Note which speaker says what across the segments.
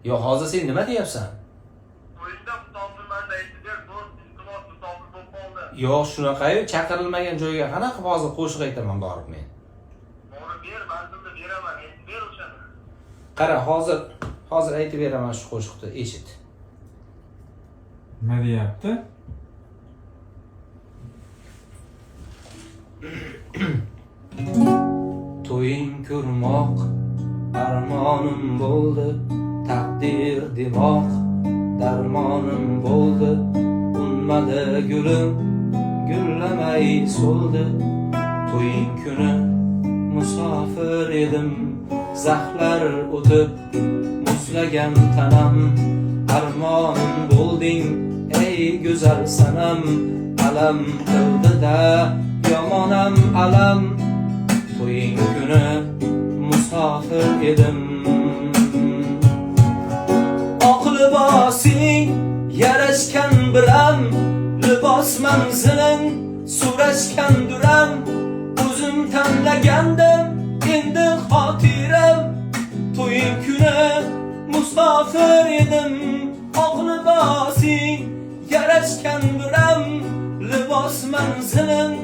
Speaker 1: Yo, hozir sen nima deyapsan?
Speaker 2: To'yingda musofirmanda aytib ber, do'st, iltimos musofir bo'lib qoldi.
Speaker 1: Yo'q, shunaqa-yu, chaqirilmagan joyga qanaqa hozir qo'shiq aytaman borib men.
Speaker 2: Borib ber, manzilni beraman, aytib ber o'shani.
Speaker 1: Qara, hozir aytib beraman shu qo'shiqni, eshit.
Speaker 3: Nima deyapti?
Speaker 1: To'ying ko'rmoq armonim bo'ldi, taqdir demoq darmonim bo'ldi. Unmadi gulim, gullamay so'ldi. To'ying kuni musofir edim, zahlar o'tib muzlagan tanam. Armonim bo'lding ey go'zal sanam, alam qildi-da yomonam alam. To'ying kuni musofir edim. Oq libosing yarashgan biram, libos manziling so'rashgan duram. O'zim tanlagandim endi xotiram. To'ying kuni musofir edim. Oq libosing yarashgan biram, libos manziling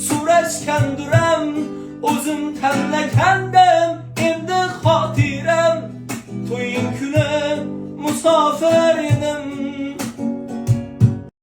Speaker 1: so'rashgan duram. O'zim tanlagandim